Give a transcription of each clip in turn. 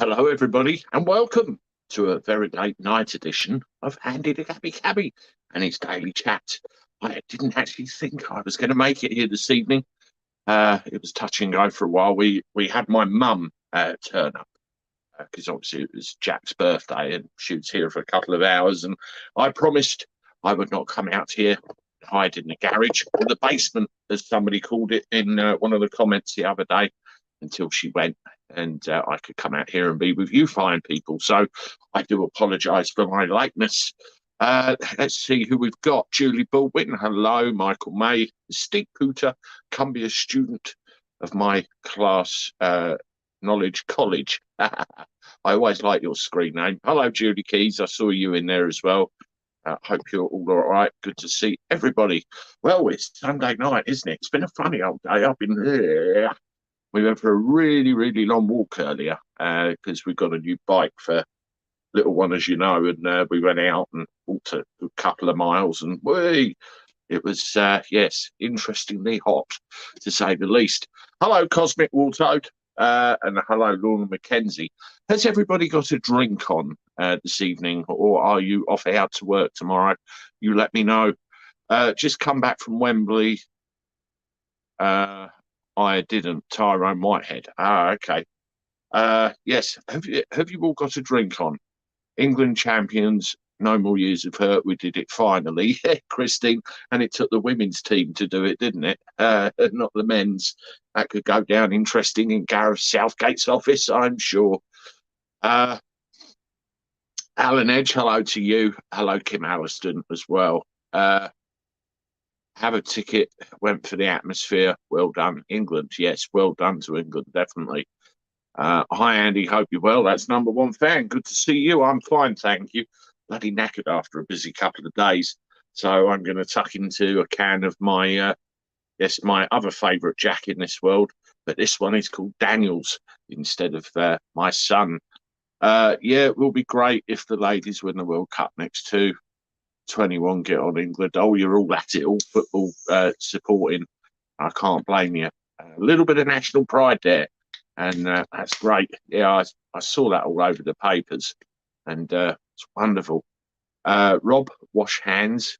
Hello, everybody, and welcome to a very late night edition of Andy the Gabby Cabby and his daily chat. I didn't actually think I was going to make it here this evening. It was touch and go for a while. We had my mum turn up because obviously it was Jack's birthday and she was here for a couple of hours. And I promised I would not come out here, hide in the garage or the basement, as somebody called it in one of the comments the other day, until she went, and I could come out here and be with you fine people. So I do apologise for my lateness. Let's see who we've got. Julie Baldwin, hello. Michael May, Steve Pooter, Cumbria student of my class, Knowledge College. I always like your screen name. Hello, Julie Keys. I saw you in there as well. Hope you're all right. Good to see everybody. Well, it's Sunday night, isn't it? It's been a funny old day. I've been here. We went for a really, really long walk earlier because we got a new bike for little one, as you know, and we went out and walked a couple of miles, and it was, yes, interestingly hot, to say the least. Hello, Cosmic Wartoad, and hello, Lorna Mackenzie. Has everybody got a drink on this evening, or are you off out to work tomorrow? You let me know. Just come back from Wembley. I didn't. Tyrone Whitehead. Okay. Yes. Have you all got a drink on? England champions. No more years of hurt. We did it finally, Christine. And it took the women's team to do it, didn't it? Not the men's. That could go down interesting in Gareth Southgate's office, I'm sure. Alan Edge, hello to you. Hello, Kim Alliston as well. Have a ticket, went for the atmosphere. Well done, England. Yes, well done to England, definitely. Hi, Andy. Hope you're well. That's number one fan. Good to see you. I'm fine, thank you. Bloody knackered after a busy couple of days. So I'm going to tuck into a can of my, my other favourite Jack in this world. But this one is called Daniels instead of my son. Yeah, it will be great if the ladies win the World Cup next to 21, get on England. Oh, you're all at it, all football supporting. I can't blame you. A little bit of national pride there, and that's great. Yeah, I saw that all over the papers, and it's wonderful. Rob, wash hands.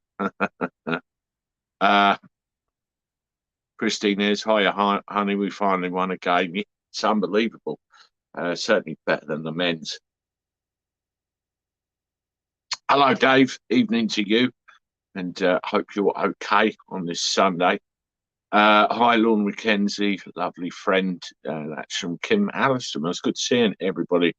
Christine is, hiya, honey, we finally won a game. It's unbelievable. Certainly better than the men's. Hello, Dave. Evening to you, and hope you're okay on this Sunday. Hi, Lorne Mackenzie, lovely friend. That's from Kim Alliston. It was good seeing everybody.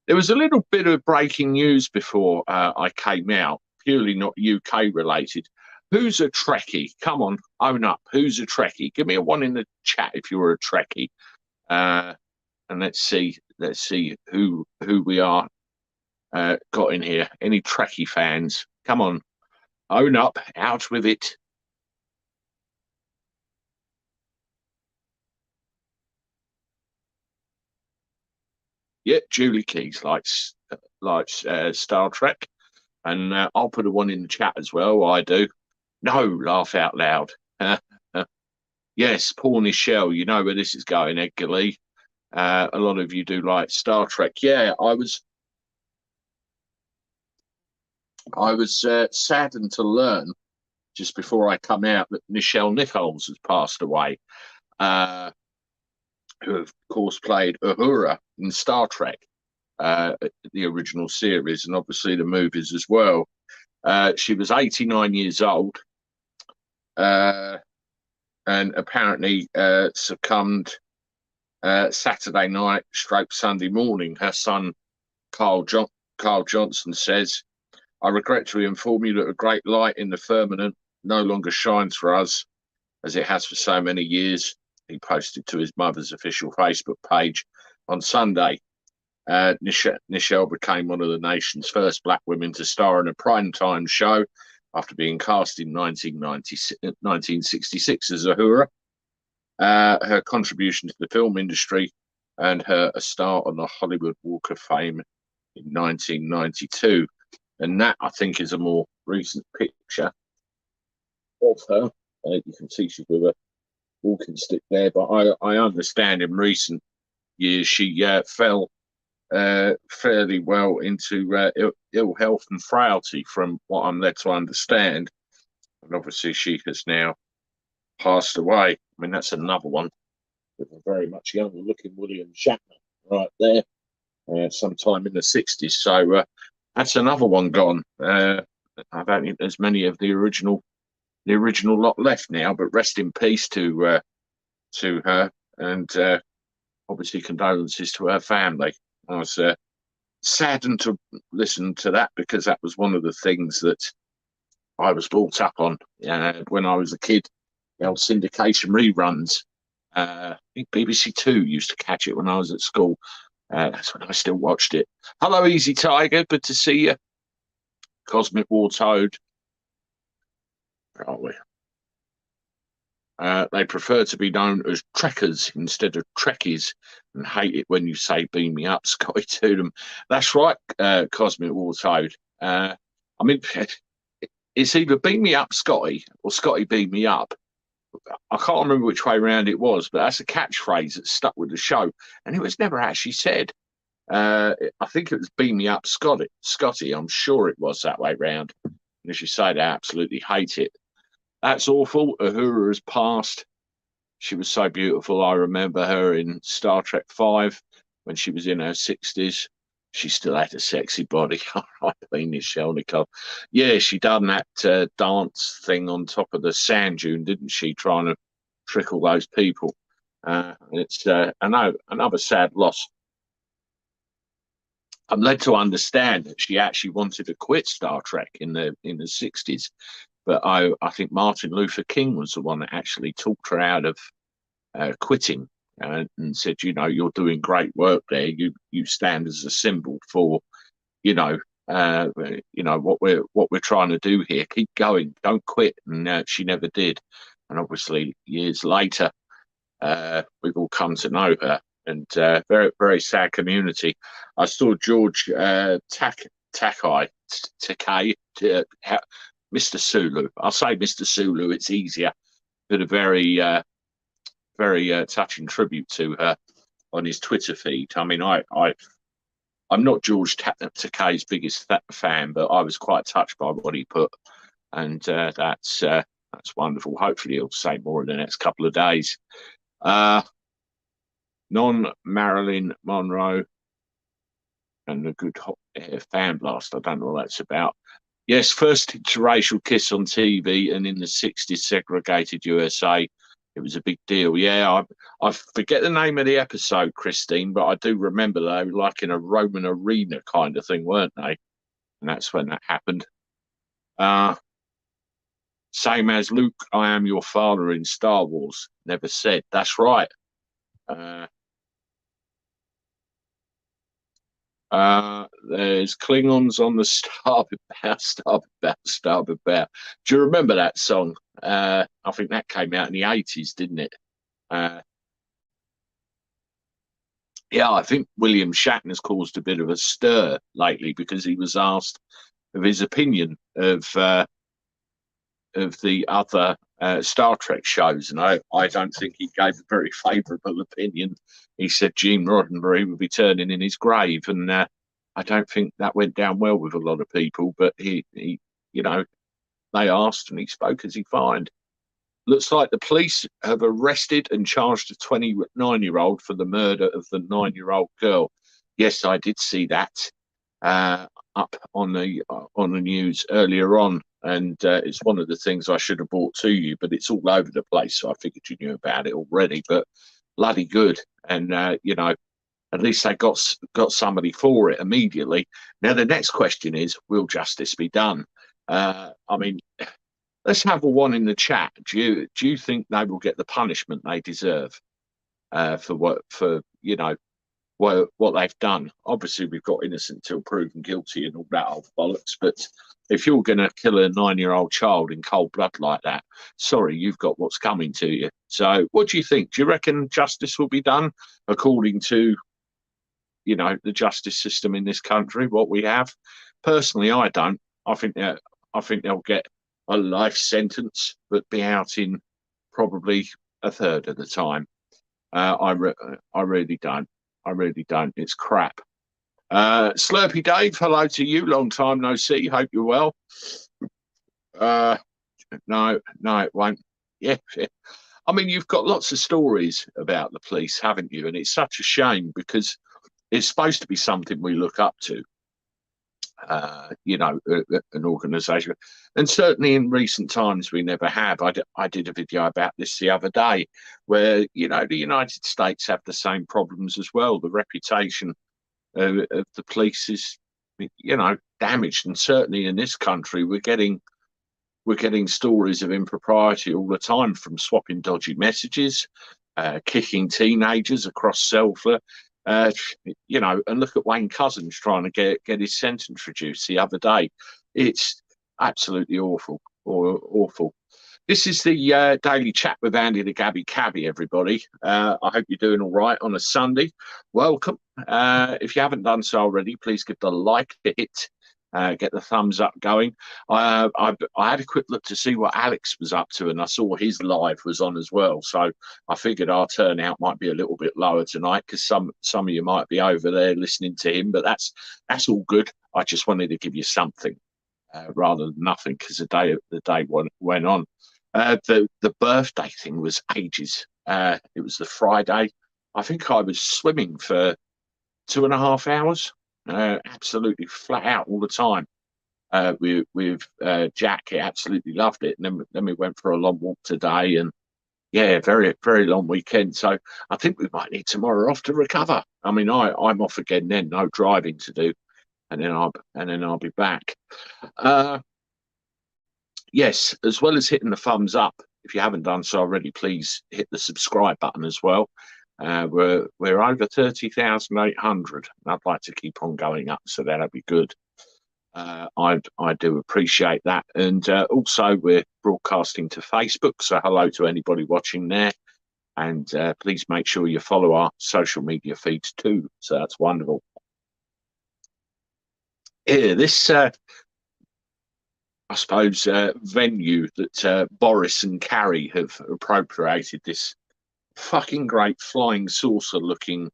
There was a little bit of breaking news before I came out, purely not UK related. Who's a Trekkie? Come on, own up. Who's a Trekkie? Give me a one in the chat if you're a Trekkie. And let's see who we are. Got in here. Any Trekkie fans? Come on, own up, out with it. Yeah, Julie Keys likes Star Trek, and I'll put a one in the chat as well. I do. No, laugh out loud. Yes, Paul Nichelle, you know where this is going, Edgar Lee. A lot of you do like Star Trek. Yeah, I was saddened to learn just before I come out that Nichelle Nichols has passed away, who of course played Uhura in Star Trek, the original series, and obviously the movies as well. She was 89 years old, and apparently succumbed Saturday night, Sunday morning. Her son, Carl Johnson, says, I regret to inform you that a great light in the firmament no longer shines for us as it has for so many years. He posted to his mother's official Facebook page on Sunday. Nichelle became one of the nation's first black women to star in a primetime show after being cast in 1966 as Uhura. Her contribution to the film industry earned her a star on the Hollywood Walk of Fame in 1992. And that, I think, is a more recent picture of her. You can see she's with a walking stick there, but I understand in recent years she fell fairly well into ill health and frailty, from what I'm led to understand. And obviously, she has now passed away. I mean, that's another one with a very much younger looking William Shatner right there, sometime in the 60s. So that's another one gone. I don't think there's many of the original lot left now, but rest in peace to her, and obviously condolences to her family. I was saddened to listen to that, because that was one of the things that I was brought up on when I was a kid. The old syndication reruns. I think BBC Two used to catch it when I was at school. That's when I still watched it. Hello, Easy Tiger. Good to see you. Cosmic War Toad. Where are we? They prefer to be known as Trekkers instead of Trekkies, and hate it when you say "beam me up," Scotty, to them. That's right, Cosmic War Toad. I mean, it's either "beam me up, Scotty," or "Scotty, beam me up." I can't remember which way around it was, but that's a catchphrase that stuck with the show, and it was never actually said. I think it was "beam me up, Scotty." Scotty, I'm sure it was that way round. And as you say, they absolutely hate it. That's awful. Uhura has passed. She was so beautiful. I remember her in Star Trek V when she was in her 60s. She still had a sexy body. I mean, Nichelle, Nichols. Yeah, she done that dance thing on top of the sand dune, didn't she? Trying to trick all those people. It's another sad loss. I'm led to understand that she actually wanted to quit Star Trek in the 60s, but I think Martin Luther King was the one that actually talked her out of quitting, and said, you're doing great work there. You stand as a symbol for, what we're trying to do here. Keep going, don't quit. And she never did. And obviously, years later, we've all come to know her. And very, very sad community. I saw George Takei, Mr. Sulu. I'll say Mr. Sulu. It's easier. Did a very, very touching tribute to her on his Twitter feed. I mean, I'm not George Takei's biggest fan, but I was quite touched by what he put, and that's wonderful. Hopefully, he'll say more in the next couple of days. Non-Marilyn Monroe and the good hot air fan blast. I don't know what that's about. Yes, first interracial kiss on TV, and in the 60s, segregated USA. It was a big deal. Yeah, I forget the name of the episode, Christine, but I do remember they were like in a Roman arena kind of thing, weren't they? And that's when that happened. Same as Luke, I am your father in Star Wars. Never said. That's right. There's Klingons on the starboard bow. Do you remember that song? I think that came out in the 80s, didn't it? Yeah, I think William Shatner's caused a bit of a stir lately because he was asked of his opinion of the other Star Trek shows, and I don't think he gave a very favourable opinion. He said Gene Roddenberry would be turning in his grave, and I don't think that went down well with a lot of people. But he they asked, and he spoke as he found. Looks like the police have arrested and charged a 29-year-old for the murder of the 9-year-old girl. Yes, I did see that up on the news earlier on, and it's one of the things I should have brought to you, but it's all over the place, so I figured you knew about it already. But bloody good, and at least they got somebody for it immediately. Now the next question is, will justice be done? I mean, let's have a one in the chat. Do you think they will get the punishment they deserve for what they've done? Obviously, we've got innocent till proven guilty and all that old bollocks. But if you're going to kill a 9-year-old child in cold blood like that, sorry, you've got what's coming to you. So, what do you think? Do you reckon justice will be done according to the justice system in this country? What we have, personally, I don't. I think they'll get a life sentence, but be out in probably a third of the time. I really don't. I really don't. It's crap. Slurpy Dave, hello to you. Long time no see. Hope you're well. Uh, no, it won't. Yeah, yeah. I mean, you've got lots of stories about the police, haven't you? And it's such a shame because it's supposed to be something we look up to. An organisation. And certainly in recent times, we never have. I did a video about this the other day where, the United States have the same problems as well. The reputation of the police is, damaged. And certainly in this country, we're getting stories of impropriety all the time, from swapping dodgy messages, kicking teenagers across Selfler. Uh, and look at Wayne Couzens trying to get his sentence reduced the other day. It's absolutely awful, awful. This is the daily chat with Andy the Gabby Cabby, everybody. I hope you're doing all right on a Sunday. Welcome. If you haven't done so already, please give the like a hit. Get the thumbs up going. I had a quick look to see what Alex was up to, and I saw his live was on as well. So I figured our turnout might be a little bit lower tonight because some of you might be over there listening to him, but that's all good. I just wanted to give you something rather than nothing, because the day went on. The birthday thing was ages. It was the Friday. I think I was swimming for 2.5 hours. Absolutely flat out all the time. With Jack, he absolutely loved it. And then we went for a long walk today, and yeah, very very long weekend. So I think we might need tomorrow off to recover. I mean, I'm off again then, no driving to do, and then I'll be back. Yes, as well as hitting the thumbs up, if you haven't done so already, please hit the subscribe button as well. We're over 30,800, and I'd like to keep on going up, so that'll be good. I do appreciate that, and also we're broadcasting to Facebook, so hello to anybody watching there, and please make sure you follow our social media feeds too. So that's wonderful. Yeah, this I suppose venue that Boris and Carrie have appropriated, this fucking great flying saucer looking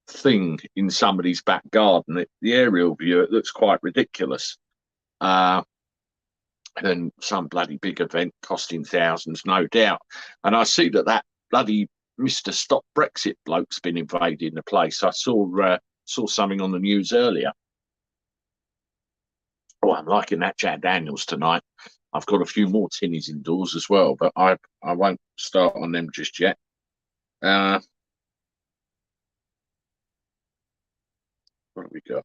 thing in somebody's back garden. The aerial view, it looks quite ridiculous. And some bloody big event costing thousands, no doubt. And I see that bloody Mr. Stop Brexit bloke's been invading the place. I saw something on the news earlier. Oh, I'm liking that Jack Daniels tonight. I've got a few more tinnies indoors as well, but I won't start on them just yet. What have we got?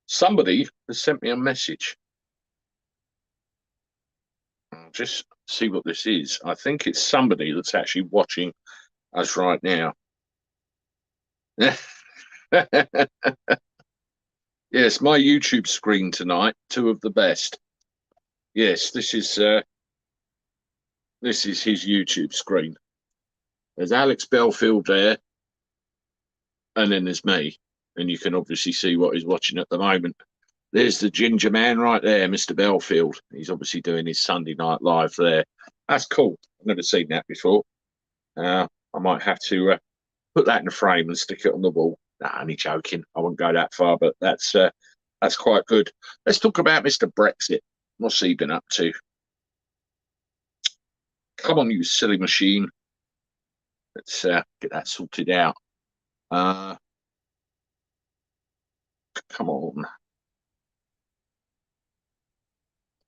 Somebody has sent me a message. I'll just see what this is. I think it's somebody that's actually watching us right now. Yes, my YouTube screen tonight, two of the best. Yes, this is his YouTube screen. There's Alex Belfield there, and then there's me, and you can obviously see what he's watching at the moment. There's the ginger man right there, Mr. Belfield. He's obviously doing his Sunday night live there. That's cool. I've never seen that before. I might have to put that in a frame and stick it on the wall. Nah, only joking. I won't go that far, but that's quite good. Let's talk about Mr. Brexit. What's he been up to? Come on, you silly machine. Let's get that sorted out. Come on.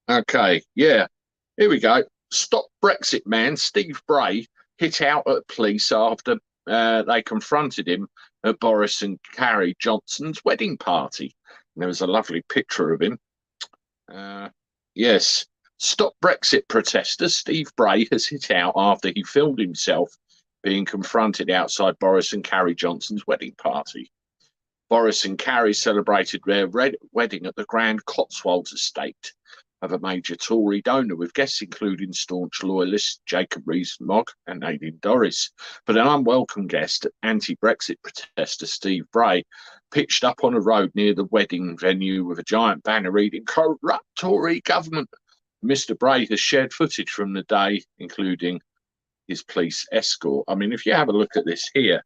Okay, yeah. Here we go. Stop Brexit man Steve Bray hit out at police after they confronted him at Boris and Carrie Johnson's wedding party. And there was a lovely picture of him. Yes. Stop Brexit protester Steve Bray has hit out after he filmed himself being confronted outside Boris and Carrie Johnson's wedding party. Boris and Carrie celebrated their wedding at the Grand Cotswolds estate of a major Tory donor, with guests including staunch loyalist Jacob Rees-Mogg and Nadine Dorries. But an unwelcome guest, anti-Brexit protester Steve Bray, pitched up on a road near the wedding venue with a giant banner reading "Corrupt Tory Government." Mr. Bray has shared footage from the day, including his police escort. I mean, if you have a look at this here,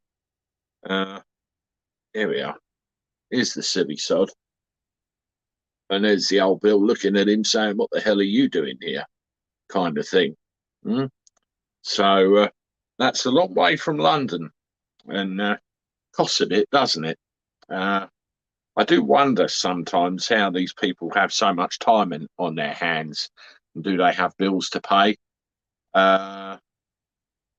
Here we are. Here's the silly sod. And there's the old Bill looking at him saying, "What the hell are you doing here?" kind of thing. Hmm? So that's a long way from London and costs a bit, doesn't it? Uh, I do wonder sometimes how these people have so much time on their hands. Do they have bills to pay? Uh,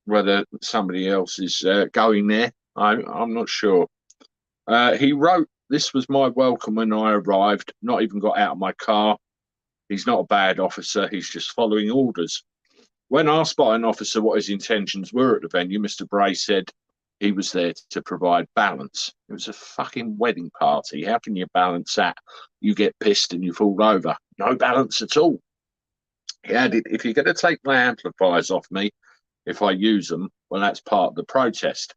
Whether somebody else is going there, I'm not sure. He wrote, "This was my welcome when I arrived. Not even got out of my car. He's not a bad officer. He's just following orders." When asked by an officer what his intentions were at the venue, Mr. Bray said he was there to provide balance. It was a fucking wedding party. How can you balance that? You get pissed and you fall over. No balance at all. He added, "If you're going to take my amplifiers off me, if I use them, well, that's part of the protest."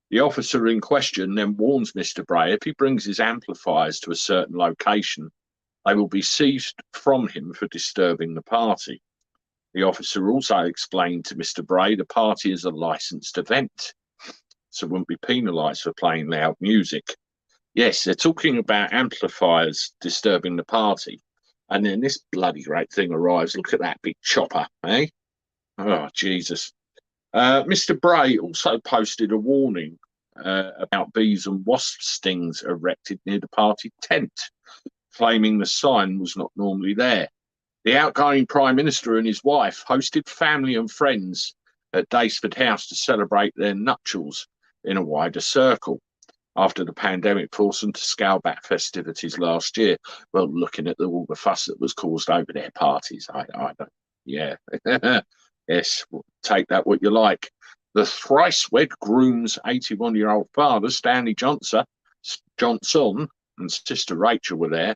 The officer in question then warns Mr. Bray if he brings his amplifiers to a certain location, they will be seized from him for disturbing the party. The officer also explained to Mr. Bray the party is a licensed event, so wouldn't be penalised for playing loud music. Yes, they're talking about amplifiers disturbing the party. And then this bloody great thing arrives. Look at that big chopper, eh? Oh, Jesus. Mr. Bray also posted a warning about bees and wasp stings erected near the party tent, claiming the sign was not normally there. The outgoing Prime Minister and his wife hosted family and friends at Daceford House to celebrate their nuptials in a wider circle after the pandemic forced them to scale back festivities last year. Well, looking at all the fuss that was caused over their parties, I don't, yeah. Yes, take that what you like. The thrice-wed groom's 81-year-old father, Stanley Johnson, and sister Rachel were there.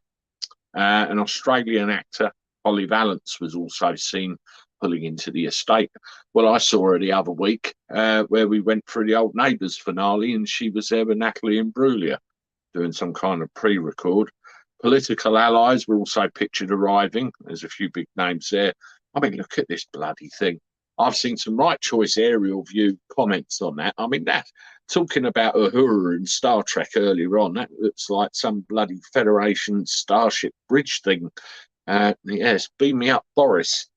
An Australian actor, Holly Valance, was also seen pulling into the estate. Well, I saw her the other week where we went for the Old Neighbours finale, and she was there with Natalie Imbruglia doing some kind of pre-record. Political allies were also pictured arriving. There's a few big names there. I mean, look at this bloody thing. I've seen some right choice aerial view comments on that. I mean, that talking about Uhura and Star Trek earlier on, that looks like some bloody Federation Starship bridge thing. Yes, beam me up, Boris.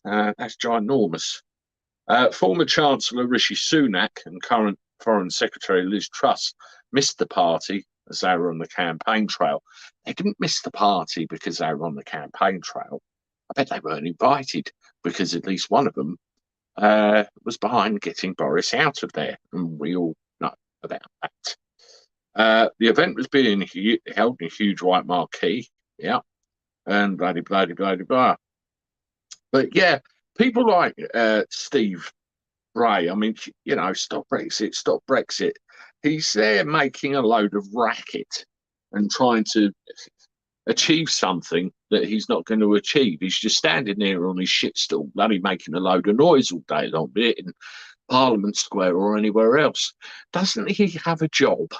That's ginormous. Former Chancellor Rishi Sunak and current Foreign Secretary Liz Truss missed the party as they were on the campaign trail. They didn't miss the party because they were on the campaign trail. I bet they weren't invited because at least one of them was behind getting Boris out of there, and we all know about that. The event was being held in a huge white marquee, yeah, and blah, blah, blah, blah, blah. But yeah, people like Steve Bray, I mean, you know, stop Brexit, stop Brexit. He's there making a load of racket and trying to achieve something that he's not going to achieve. He's just standing there on his shitstool, bloody making a load of noise all day long, be it in Parliament Square or anywhere else. Doesn't he have a job?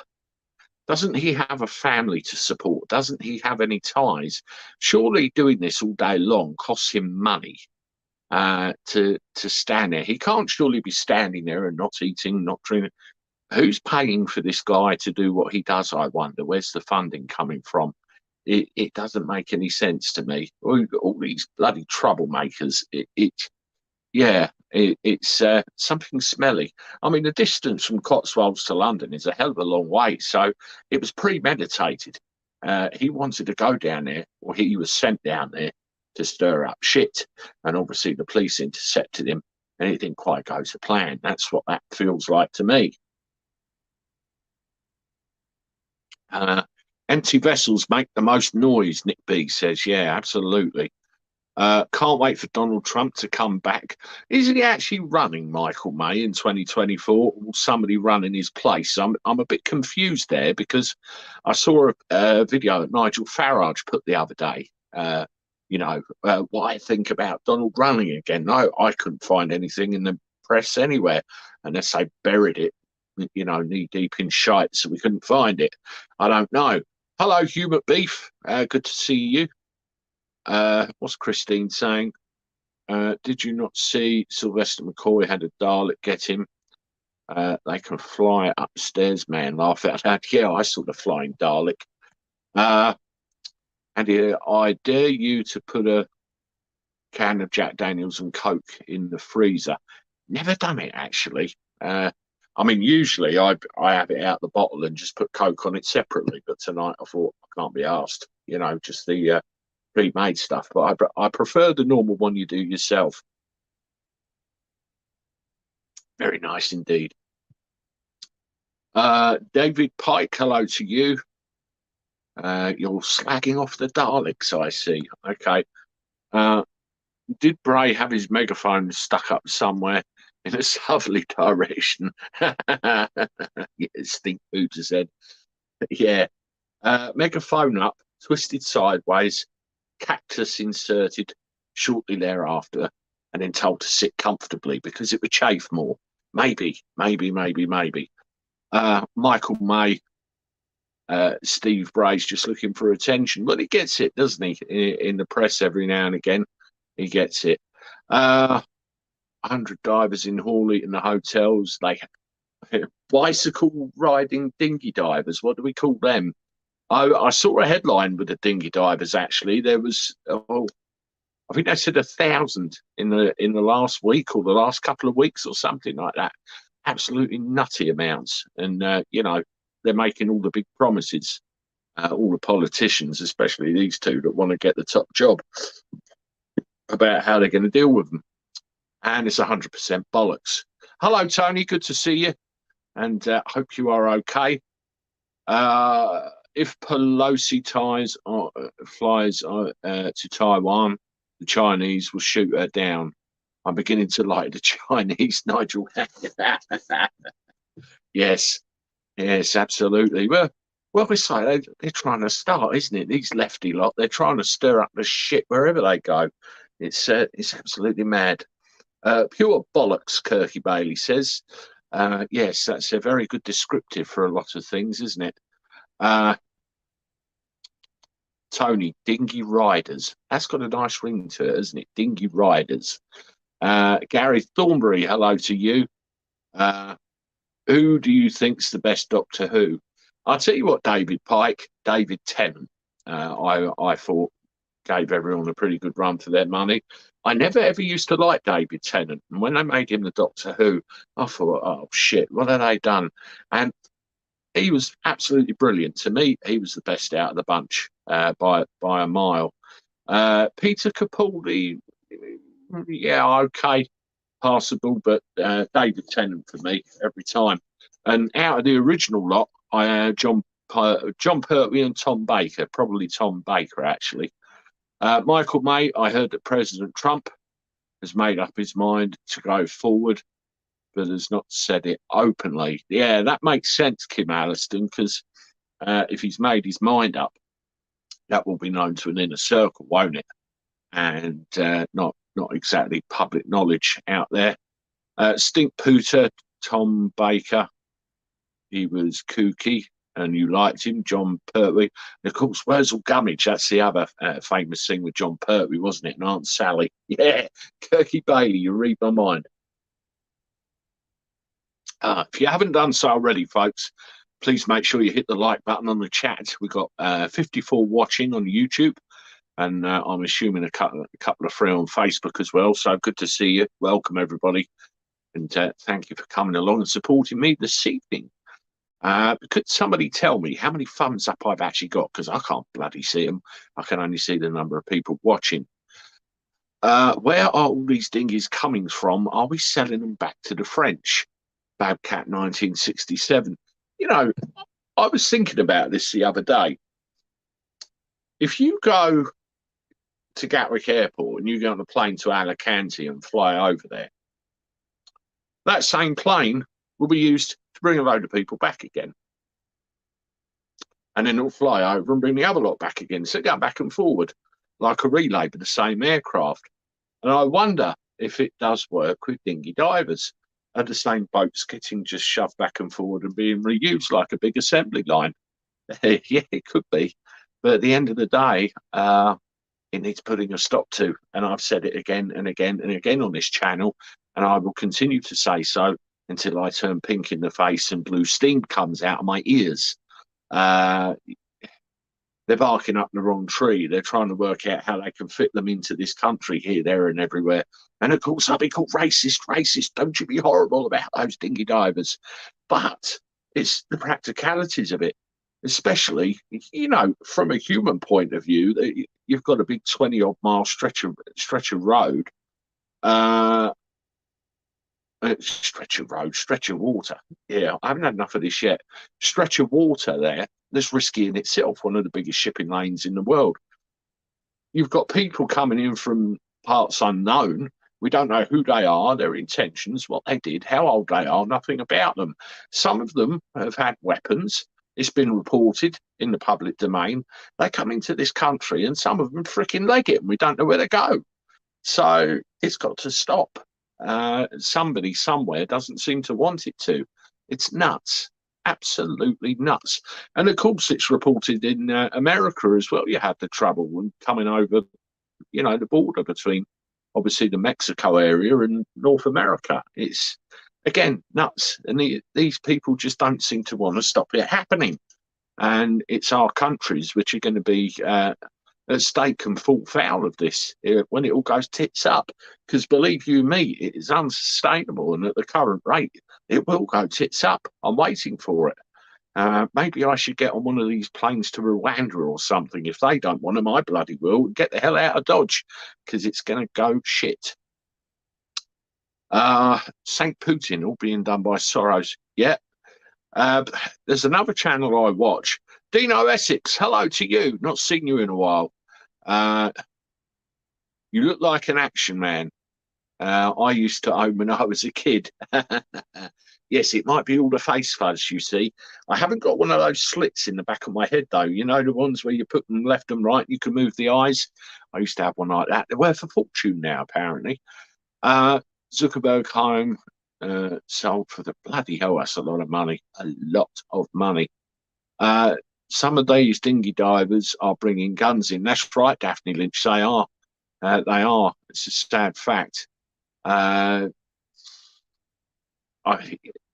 Doesn't he have a family to support? Doesn't he have any ties? Surely doing this all day long costs him money to stand there. He can't surely be standing there and not eating, not drinking. Who's paying for this guy to do what he does, I wonder? Where's the funding coming from? It doesn't make any sense to me. All these bloody troublemakers. It's something smelly. I mean, the distance from Cotswolds to London is a hell of a long way, so it was premeditated. He wanted to go down there, or he was sent down there to stir up shit, and obviously the police intercepted him, and it didn't quite go to plan. That's what that feels like to me. Empty vessels make the most noise, Nick B says. Yeah, absolutely. Can't wait for Donald Trump to come back. Is he actually running, Michael May, in 2024, or somebody running his place? I'm a bit confused there because I saw a video that Nigel Farage put the other day. What I think about Donald running again. No, I couldn't find anything in the press anywhere unless they buried it, knee deep in shite, so we couldn't find it. I don't know. Hello, Hubert Beef. Good to see you. What's Christine saying? Did you not see Sylvester McCoy had a Dalek get him? They can fly upstairs, man. Laugh out loud. Yeah, I saw the flying Dalek. Uh, and I dare you to put a can of Jack Daniels and Coke in the freezer. Never done it, actually. I mean, usually I have it out the bottle and just put Coke on it separately. But tonight I thought I can't be asked. Just the pre-made stuff. But I prefer the normal one you do yourself. Very nice indeed. David Pike, hello to you. You're slagging off the Daleks, I see. Okay. Did Bray have his megaphone stuck up somewhere in a southerly direction? Yeah, Stink Booter said. Yeah. Megaphone up, twisted sideways, cactus inserted shortly thereafter, and then told to sit comfortably because it would chafe more. Maybe. Michael May, Steve Bray's just looking for attention. Well, he gets it, doesn't he? In the press every now and again, he gets it. 100 divers in Hawley in the hotels. They bicycle riding dinghy divers. What do we call them? I saw a headline with the dinghy divers. Actually, there was I think they said 1,000 in the last week or the last couple of weeks or something like that. Absolutely nutty amounts, and they're making all the big promises. All the politicians, especially these two that want to get the top job, about how they're going to deal with them, and it's 100% bollocks. Hello, Tony. Good to see you, and hope you are okay. If Pelosi flies to Taiwan, the Chinese will shoot her down. I'm beginning to like the Chinese, Nigel. Yes, absolutely. Well, it's like they're trying to start, isn't it? These lefty lot, they're trying to stir up the shit wherever they go. It's absolutely mad. Pure bollocks, Kirky Bailey says. Yes, that's a very good descriptive for a lot of things, isn't it? Tony, dinghy riders. That's got a nice ring to it, hasn't it? Dinghy riders. Gary Thornbury, hello to you. Who do you think's the best Doctor Who? I'll tell you what, David Pike, David Tennant. I thought gave everyone a pretty good run for their money. I never ever used to like David Tennant, and when they made him the Doctor Who, I thought, oh shit, what have they done? And he was absolutely brilliant. To me, he was the best out of the bunch by a mile. Peter Capaldi, yeah, okay, passable, but David Tennant for me every time. And out of the original lot, John Pertwee and Tom Baker, probably Tom Baker actually. Michael May, I heard that President Trump has made up his mind to go forward, but has not said it openly. Yeah, that makes sense, Kim Alliston, because if he's made his mind up, that will be known to an inner circle, won't it? And not exactly public knowledge out there. Stink Pooter, Tom Baker, he was kooky and you liked him. John Pertwee, and of course, Wurzel Gummidge, that's the other famous thing with John Pertwee, wasn't it? And Aunt Sally. Yeah, Kirky Bailey, you read my mind. If you haven't done so already, folks, please make sure you hit the like button on the chat. We've got 54 watching on YouTube, and I'm assuming a couple of free on Facebook as well. So good to see you. Welcome, everybody. And thank you for coming along and supporting me this evening. Could somebody tell me how many thumbs up I've actually got? Because I can't bloody see them. I can only see the number of people watching. Where are all these dinghies coming from? Are we selling them back to the French? Babcat 1967. You know, I was thinking about this the other day. If you go to Gatwick Airport and you get on a plane to Alicante and fly over there, that same plane will be used to bring a load of people back again. And then it'll fly over and bring the other lot back again. So go back and forward like a relay with the same aircraft. And I wonder if it does work with dinghy divers. Are the same boats getting just shoved back and forward and being reused like a big assembly line? Yeah, it could be. But at the end of the day, it needs putting a stop to. And I've said it again and again and again on this channel, and I will continue to say so. until I turn pink in the face and blue steam comes out of my ears. Uh, they're barking up the wrong tree. They're trying to work out how they can fit them into this country here, there, and everywhere. And of course, I'll be called racist, racist. Don't you be horrible about those dinghy divers. But it's the practicalities of it, especially, from a human point of view. You've got a big 20-odd mile stretch of road. Stretch of water. Yeah, I haven't had enough of this yet. Stretch of water there that's risky in itself, one of the biggest shipping lanes in the world. You've got people coming in from parts unknown. We don't know who they are, their intentions, what they did, how old they are, nothing about them. Some of them have had weapons. It's been reported in the public domain. They come into this country and some of them freaking leg it and we don't know where they go. So it's got to stop. Somebody somewhere doesn't seem to want it to. It's nuts. Absolutely nuts. And of course, it's reported in America as well. You had the trouble when coming over, the border between obviously the Mexico area and North America. It's, again, nuts. And these people just don't seem to want to stop it happening. And it's our countries which are going to be at stake and fall foul of this when it all goes tits up. Because believe you me, it is unsustainable. And at the current rate, it will go tits up. I'm waiting for it. Maybe I should get on one of these planes to Rwanda or something. If they don't want them, I bloody will. Get the hell out of Dodge, because it's going to go shit. St. Putin, all being done by Soros. Yeah. There's another channel I watch. Dino Essex, hello to you. Not seen you in a while. You look like an action man. I used to own when I was a kid. Yes, it might be all the face fuzz, you see. I haven't got one of those slits in the back of my head, though. You know, the ones where you put them left and right, you can move the eyes. I used to have one like that. They're worth a fortune now, apparently. Zuckerberg home sold for the bloody hell. That's a lot of money. A lot of money. Some of these dinghy divers are bringing guns in. That's right, Daphne Lynch. They are. They are. It's a sad fact.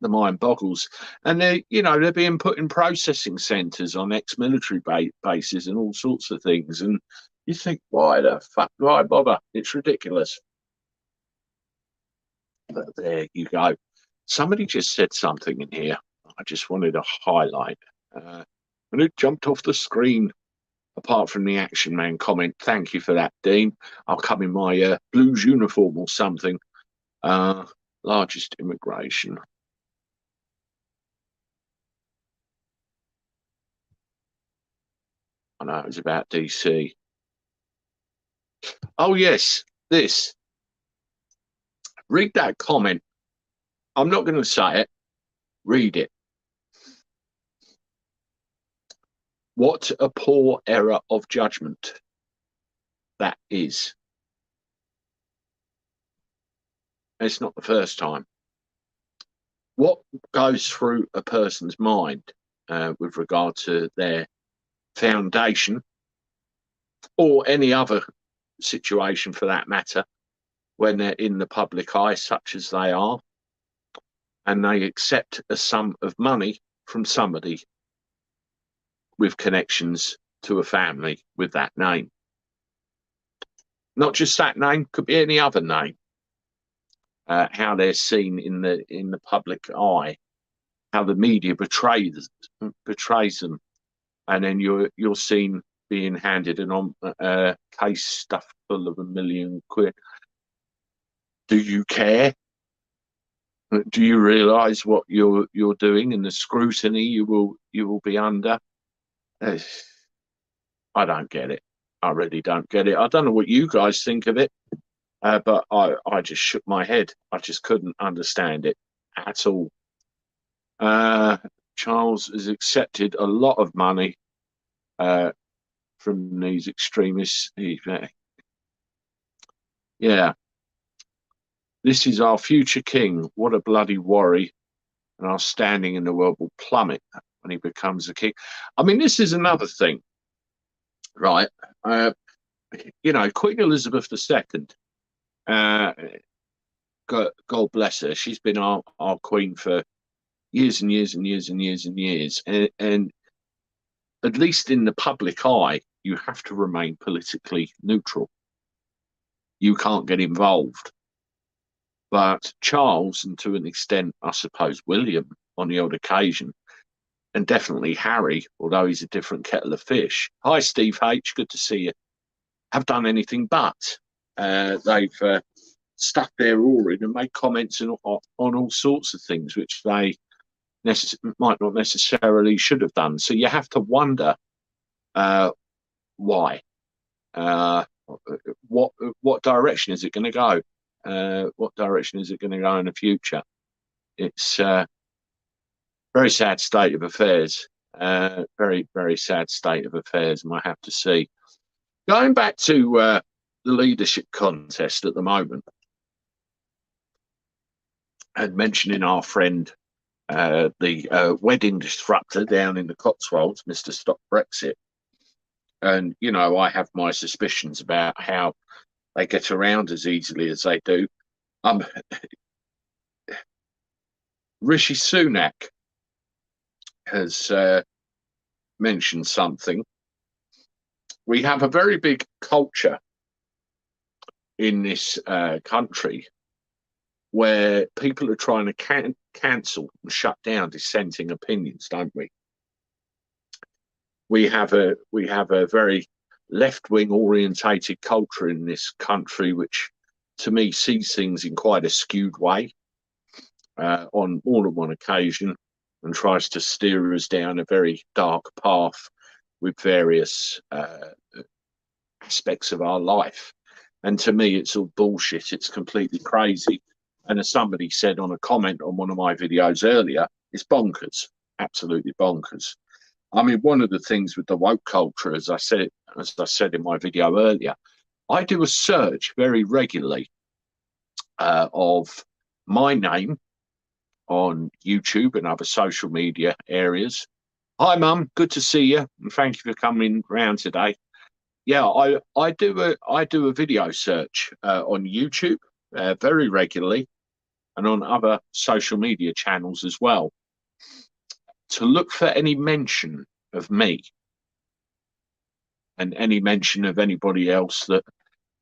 The mind boggles. And they're being put in processing centres on ex-military bases and all sorts of things. And you think, why the fuck do I bother? It's ridiculous. But there you go. Somebody just said something in here I just wanted to highlight. And it jumped off the screen. Apart from the Action Man comment, thank you for that, Dean. I'll come in my Blues uniform or something. Largest immigration. I know it was about DC. Oh, yes, this. Read that comment. I'm not going to say it. Read it. What a poor error of judgment that is. It's not the first time. What goes through a person's mind with regard to their foundation or any other situation for that matter when they're in the public eye, such as they are, and they accept a sum of money from somebody with connections to a family with that name. Not just that name, could be any other name. How they're seen in the public eye, how the media betrays them, and then you're seen being handed a case stuffed full of £1 million. Do you care? Do you realise what you're doing and the scrutiny you will be under? I don't get it. I really don't get it. I don't know what you guys think of it, but I just shook my head. I just couldn't understand it at all. Charles has accepted a lot of money from these extremists. Yeah. This is our future king. What a bloody worry. And our standing in the world will plummet when he becomes a king. I mean, this is another thing, right? Queen Elizabeth II, God bless her. She's been our queen for years and years and years and years and years. And at least in the public eye, you have to remain politically neutral. You can't get involved. But Charles, and to an extent, I suppose, William on the odd occasion, and definitely Harry, although he's a different kettle of fish. Hi, Steve H. Good to see you. Have done anything but. They've stuck their oar in and made comments on all sorts of things, which they might not necessarily should have done. So you have to wonder why. What direction is it going to go? What direction is it going to go in the future? It's a very sad state of affairs. Very, very sad state of affairs, and I have to see. Going back to the leadership contest at the moment, and mentioning our friend, the wedding disruptor down in the Cotswolds, Mr. Stop Brexit. And, you know, I have my suspicions about how they get around as easily as they do. Rishi Sunak has mentioned something. We have a very big culture in this country where people are trying to cancel and shut down dissenting opinions, don't we? We have a very left-wing orientated culture in this country, which to me sees things in quite a skewed way on more than one occasion, and tries to steer us down a very dark path with various aspects of our life. And to me, it's all bullshit. It's completely crazy. And as somebody said on a comment on one of my videos earlier, it's bonkers, absolutely bonkers. I mean, one of the things with the woke culture, as I said in my video earlier, I do a search very regularly of my name on YouTube and other social media areas. Hi, Mum. Good to see you, and thank you for coming round today. Yeah, I do a video search on YouTube very regularly, and on other social media channels as well, to look for any mention of me and any mention of anybody else that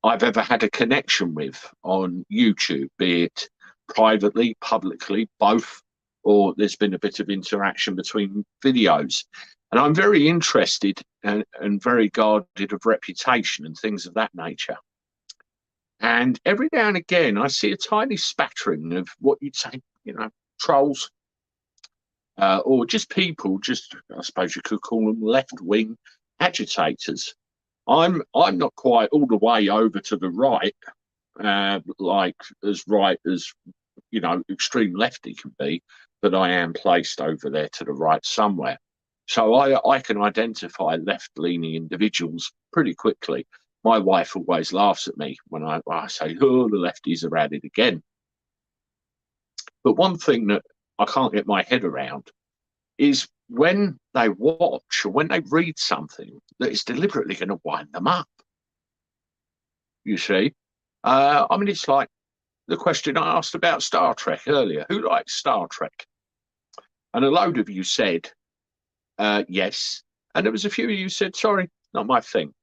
I've ever had a connection with on YouTube, be it privately, publicly, both, or there's been a bit of interaction between videos. And I'm very interested and very guarded of reputation and things of that nature. And every now and again, I see a tiny spattering of what you'd say, you know, trolls, or just people, just, I suppose you could call them left-wing agitators. I'm not quite all the way over to the right, like as right as, you know, extreme lefty can be, but I am placed over there to the right somewhere. So I can identify left-leaning individuals pretty quickly. My wife always laughs at me when I say, oh, the lefties are at it again. But one thing that I can't get my head around is when they watch or when they read something that is deliberately going to wind them up. You see? I mean, it's like the question I asked about Star Trek earlier. Who likes Star Trek? And a load of you said, yes. And there was a few of you said, sorry, not my thing.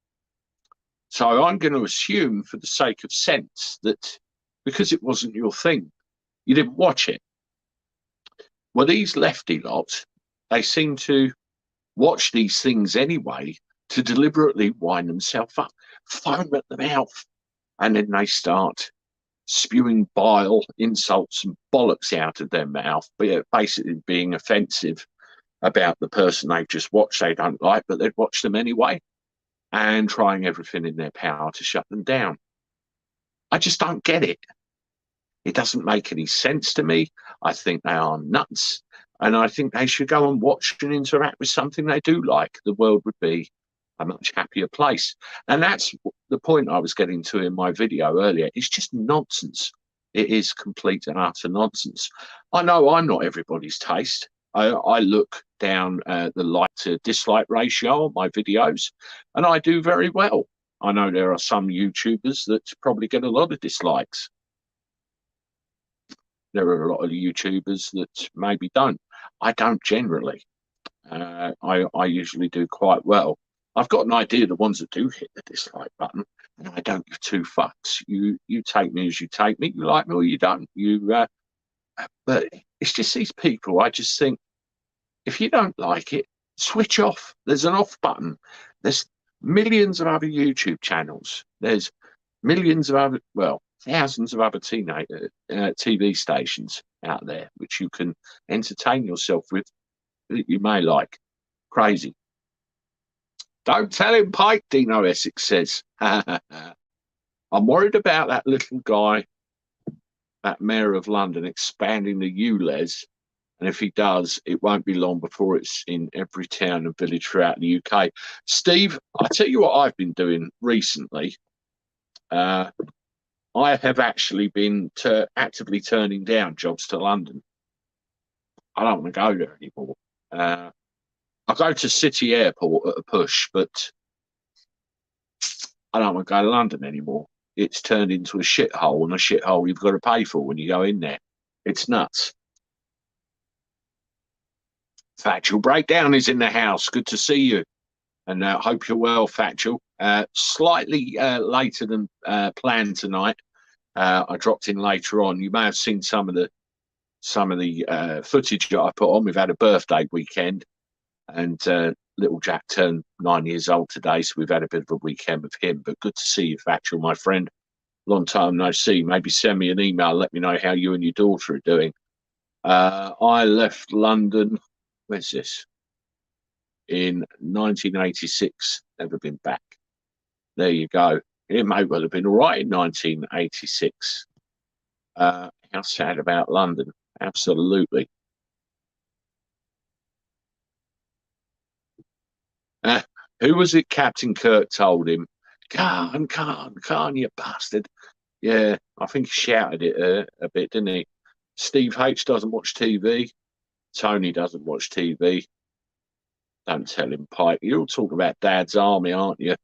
So I'm going to assume, for the sake of sense, that because it wasn't your thing, you didn't watch it. Well, these lefty lots, they seem to watch these things anyway to deliberately wind themselves up, foam at the mouth, and then they start spewing bile, insults, and bollocks out of their mouth, basically being offensive about the person they've just watched they don't like, but they'd watch them anyway, and trying everything in their power to shut them down. I just don't get it. It doesn't make any sense to me. I think they are nuts. And I think they should go and watch and interact with something they do like. The world would be a much happier place. And that's the point I was getting to in my video earlier. It's just nonsense. It is complete and utter nonsense. I know I'm not everybody's taste. I look down the like to dislike ratio on my videos, and I do very well. I know there are some YouTubers that probably get a lot of dislikes. there are a lot of YouTubers that maybe don't. I don't generally. I usually do quite well. I've got an idea of the ones that do hit the dislike button, and I don't give two fucks. You take me as you take me. You like me or you don't. But it's just these people. I just think if you don't like it, switch off. There's an off button. There's millions of other YouTube channels. There's millions of other, well, thousands of other TV stations out there which you can entertain yourself with that you may like. Crazy. Don't tell him, Pike, Dino Essex says. I'm worried about that little guy, that Mayor of London, expanding the ULEZ. And if he does, it won't be long before it's in every town and village throughout the UK. Steve, I tell you what I've been doing recently. I have actually been actively turning down jobs to London. I don't want to go there anymore. I go to City Airport at a push, but I don't want to go to London anymore. It's turned into a shithole, and a shithole you've got to pay for when you go in there. It's nuts. Factual Breakdown is in the house. Good to see you. And hope you're well, Factual. Slightly later than planned tonight. I dropped in later on. You may have seen some of the footage that I put on. We've had a birthday weekend, and little Jack turned 9 years old today, so we've had a bit of a weekend with him. But good to see you, Factual, my friend. Long time no see. Maybe send me an email. Let me know how you and your daughter are doing. I left London. Where's this? In 1986. Never been back. There you go. It may well have been all right in 1986. How sad about London. Absolutely. Who was it Captain Kirk told him? Khan, you bastard. Yeah, I think he shouted it a bit, didn't he? Steve H doesn't watch TV. Tony doesn't watch TV. Don't tell him, Pike. You're all talking about Dad's Army, aren't you?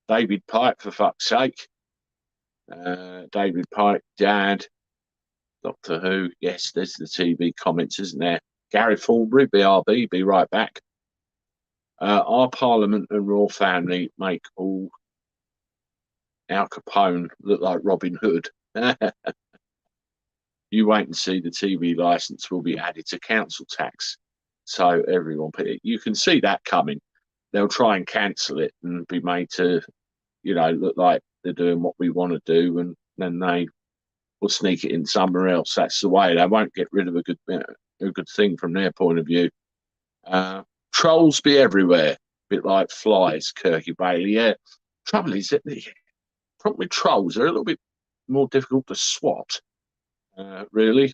David Pike, for fuck's sake. David Pike, Dad. Doctor Who. Yes, there's the TV comments, isn't there? Gary Thornbury, BRB, be right back. Our Parliament and Royal Family make all Al Capone look like Robin Hood. You wait and see, the TV license will be added to council tax. So everyone, you can see that coming. They'll try and cancel it and be made to, look like they're doing what we want to do, and then they will sneak it in somewhere else. That's the way. They won't get rid of a good thing from their point of view. Trolls be everywhere, a bit like flies, Kirky Bailey. Yeah, trouble is that the problem with trolls are a little bit more difficult to swat. Really.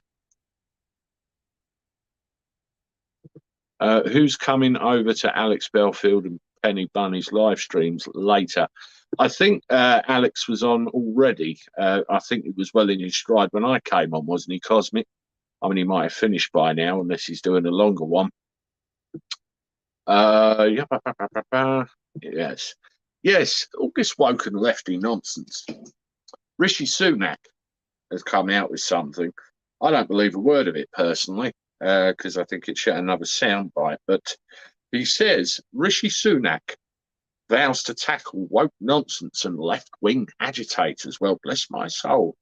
Who's coming over to Alex Belfield and Penny Bunny's live streams later? I think Alex was on already. I think it was well in his stride when I came on, wasn't he, Cosmic? I mean, he might have finished by now, unless he's doing a longer one. Yes, all this woke and lefty nonsense. Rishi Sunak has come out with something. I don't believe a word of it personally, because I think it's yet another soundbite. But he says Rishi Sunak vows to tackle woke nonsense and left-wing agitators. Well, bless my soul.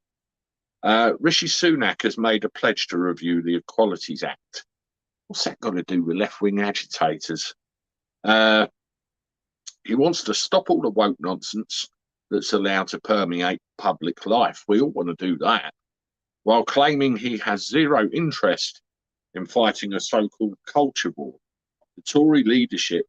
Rishi Sunak has made a pledge to review the Equalities Act. What's that got to do with left-wing agitators? He wants to stop all the woke nonsense that's allowed to permeate public life. We all want to do that. While claiming he has zero interest in fighting a so-called culture war, the Tory leadership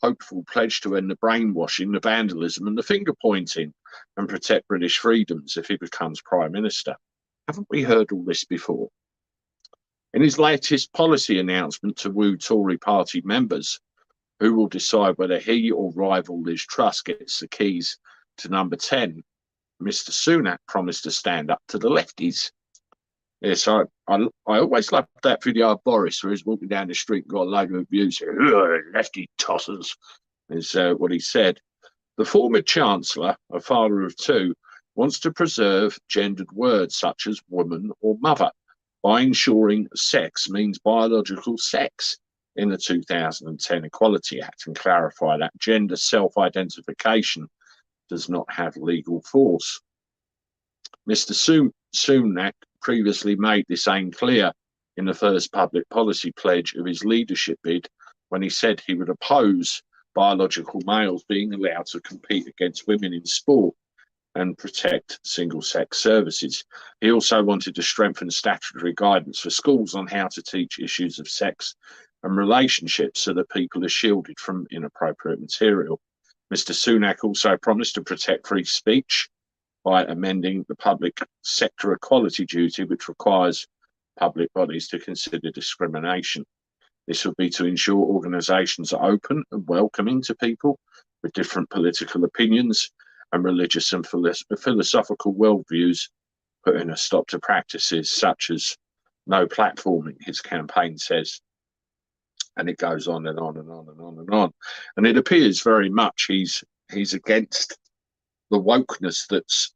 hopeful pledge to end the brainwashing, the vandalism and the finger-pointing and protect British freedoms if he becomes Prime Minister. Haven't we heard all this before? In his latest policy announcement to woo Tory party members, who will decide whether he or rival Liz Truss gets the keys to number 10, Mr. Sunak promised to stand up to the lefties. Yes, I always loved that video of Boris, where he's walking down the street and got a load of abuse. Lefty tossers, is what he said. The former Chancellor, a father of two, wants to preserve gendered words such as woman or mother by ensuring sex means biological sex in the 2010 Equality Act and clarify that gender self-identification does not have legal force. Mr. Sunak previously made this aim clear in the first public policy pledge of his leadership bid when he said he would oppose biological males being allowed to compete against women in sport and protect single-sex services. He also wanted to strengthen statutory guidance for schools on how to teach issues of sex and relationships so that people are shielded from inappropriate material. Mr. Sunak also promised to protect free speech by amending the public sector equality duty, which requires public bodies to consider discrimination. This would be to ensure organisations are open and welcoming to people with different political opinions and religious and philosophical worldviews, putting a stop to practices such as no platforming, his campaign says. And it goes on and on and on and on and on. And it appears very much he's against the wokeness that's,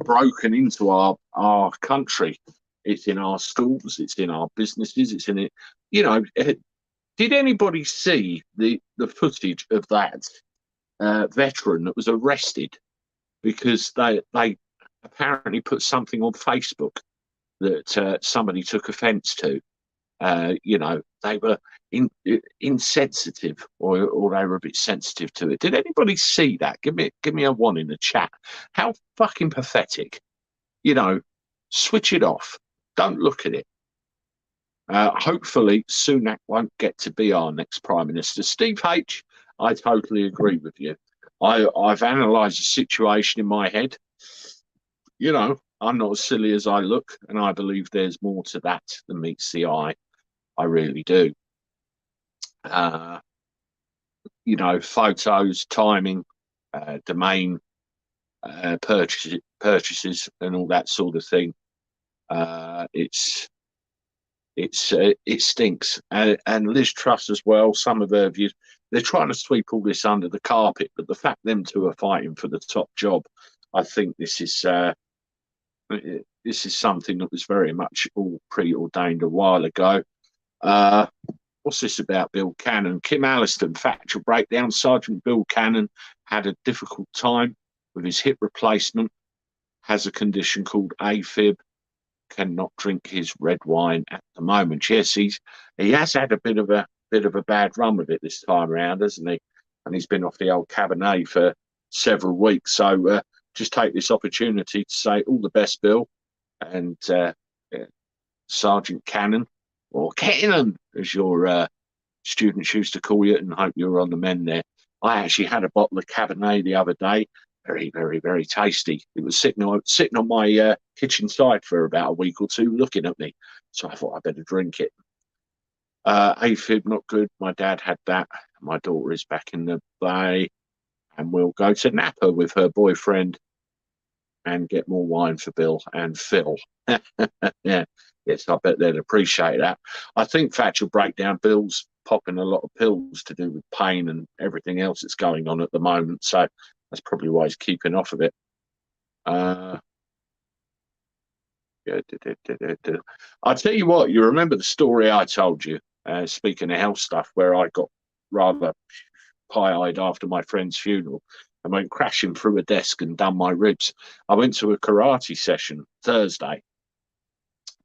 broken into our country. It's in our schools, it's in our businesses, it's in it. Did anybody see the footage of that veteran that was arrested because they apparently put something on Facebook that somebody took offence to? They were insensitive or they were a bit sensitive to it. Did anybody see that? Give me a one in the chat. How fucking pathetic. Switch it off. Don't look at it. Hopefully Sunak won't get to be our next Prime Minister. Steve H., I totally agree with you. I've analysed the situation in my head. I'm not as silly as I look, and I believe there's more to that than meets the eye. I really do. Photos, timing, domain, purchases, and all that sort of thing. It stinks. And Liz Truss as well. Some of her views. They're trying to sweep all this under the carpet, but the fact them two are fighting for the top job, I think this is something that was very much all preordained a while ago. What's this about Bill Cannon? Kim Alliston, factual breakdown. Sergeant Bill Cannon had a difficult time with his hip replacement, has a condition called AFib, cannot drink his red wine at the moment. Yes, he has had a bit of a bad run with it this time around, hasn't he? And he's been off the old Cabernet for several weeks. So just take this opportunity to say all the best, Bill, and Sergeant Cannon, or Cannon, as your students used to call you, and hope you're on the mend there. I actually had a bottle of Cabernet the other day. Very, very, very tasty. It was sitting on my kitchen side for about a week or two, looking at me. So I thought I better drink it. AFib, not good. My dad had that. My daughter is back in the Bay, and we'll go to Napa with her boyfriend and get more wine for Bill and Phil. Yeah, yes, I bet they'd appreciate that. I think factual breakdown, Bill's popping a lot of pills to do with pain and everything else that's going on at the moment. So that's probably why he's keeping off of it. I'll tell you what, you remember the story I told you, speaking of health stuff, where I got rather pie-eyed after my friend's funeral and went crashing through a desk and done my ribs. I went to a karate session Thursday.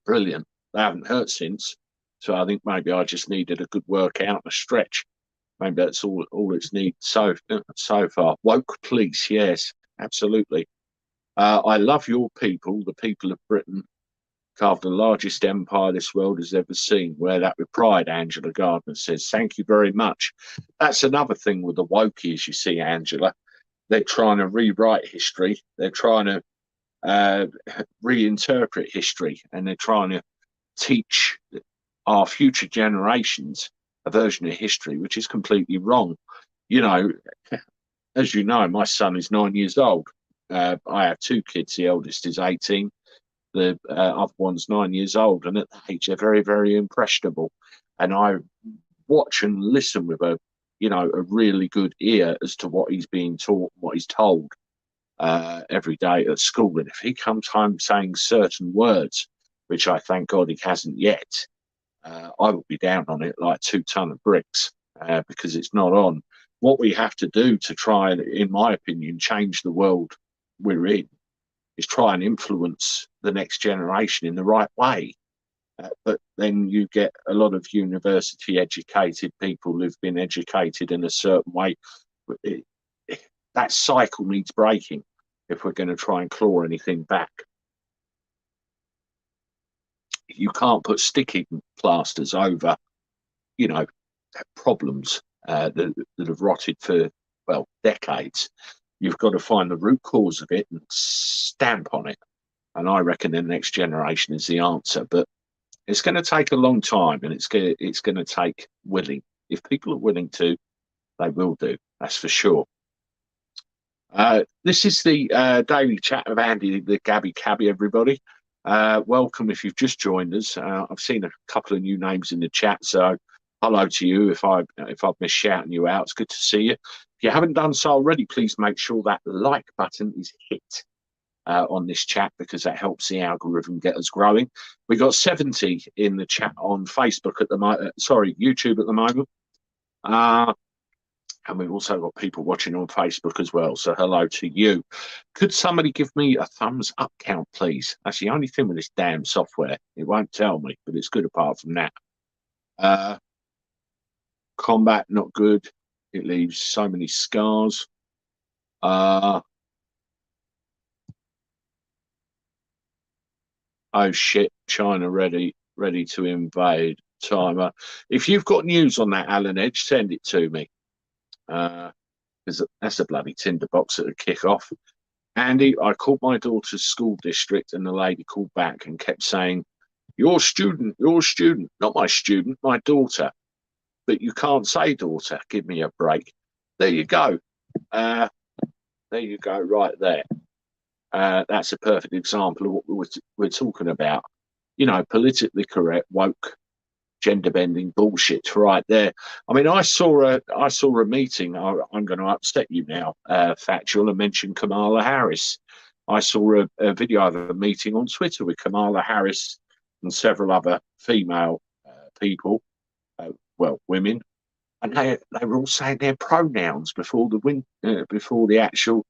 Brilliant. They haven't hurt since. So I think maybe I just needed a good workout and a stretch. Maybe that's all it's needed so far. Woke police, yes, absolutely. I love your people, the people of Britain, carved the largest empire this world has ever seen. Wear that with pride, Angela Gardner says. Thank you very much. That's another thing with the wokies, you see, Angela. They're trying to rewrite history. They're trying to reinterpret history, and they're trying to teach our future generations a version of history which is completely wrong. As you know, my son is 9 years old. I have two kids. The eldest is 18. The other one's 9 years old, and at that age they're very, very impressionable. And I watch and listen with a really good ear as to what he's being taught, what he's told. every day at school. And if he comes home saying certain words, which I thank God he hasn't yet, I will be down on it like 2 ton of bricks, because it's not on. What we have to do to try and, in my opinion, change the world we're in is try and influence the next generation in the right way. But then you get a lot of university educated people who've been educated in a certain way. That cycle needs breaking if we're going to try and claw anything back. You can't put sticking plasters over, problems that have rotted for, well, decades. You've got to find the root cause of it and stamp on it. And I reckon the next generation is the answer. But it's going to take a long time, and it's going to take willing. If people are willing to, they will do. That's for sure. This is the daily chat of Andy, the Gabby Cabby, everybody. Welcome if you've just joined us. I've seen a couple of new names in the chat, so hello to you. If I've missed shouting you out, it's good to see you. If you haven't done so already, please make sure that like button is hit on this chat, because that helps the algorithm get us growing. We got 70 in the chat on Facebook at the moment. Sorry, YouTube at the moment. And we've also got people watching on Facebook as well. So hello to you. Could somebody give me a thumbs up count, please? That's the only thing with this damn software. It won't tell me, but it's good apart from that. Combat, not good. It leaves so many scars. Oh shit, China ready to invade. Timer. If you've got news on that, Alan Edge, send it to me. Because that's a bloody tinderbox at a kick-off. Andy, I called my daughter's school district, and the lady called back and kept saying, your student, not my student, my daughter. But you can't say daughter. Give me a break. There you go. There you go, right there. That's a perfect example of what we're talking about. Politically correct, woke, gender bending bullshit right there. I mean, I saw a meeting. I'm going to upset you now, Factual, and mention Kamala Harris. I saw a video of a meeting on Twitter with Kamala Harris and several other female people, women, and they were all saying their pronouns before the actual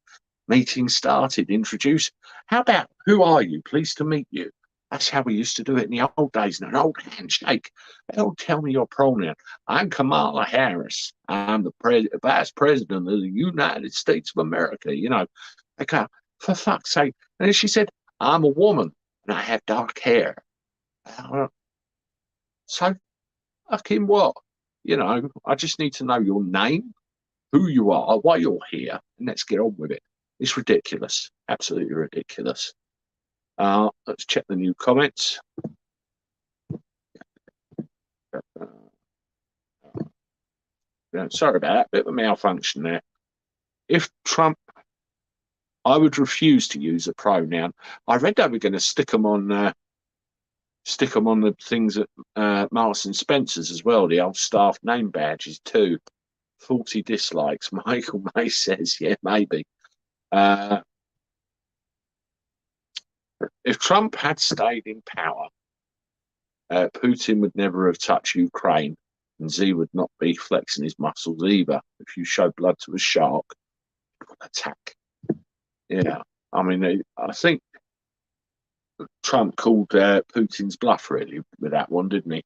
meeting started. Introduce. How about, who are you? Pleased to meet you. That's how we used to do it in the old days, in an old handshake. They'll tell me your pronoun. I'm Kamala Harris. I'm the Vice President of the United States of America. They go, for fuck's sake. And then she said, I'm a woman and I have dark hair. So, fucking what? I just need to know your name, who you are, why you're here, and let's get on with it. It's ridiculous. Absolutely ridiculous. Let's check the new comments. Sorry about that, bit of a malfunction there. If Trump, I would refuse to use a pronoun. I read they were going to stick them on the things at Marks and Spencer's as well, the old staff name badges too. 40 dislikes. Michael May says, yeah, maybe. If Trump had stayed in power, Putin would never have touched Ukraine, and Z would not be flexing his muscles either. If you show blood to a shark, it will attack. Yeah, I mean, I think Trump called Putin's bluff, really, with that one, didn't he?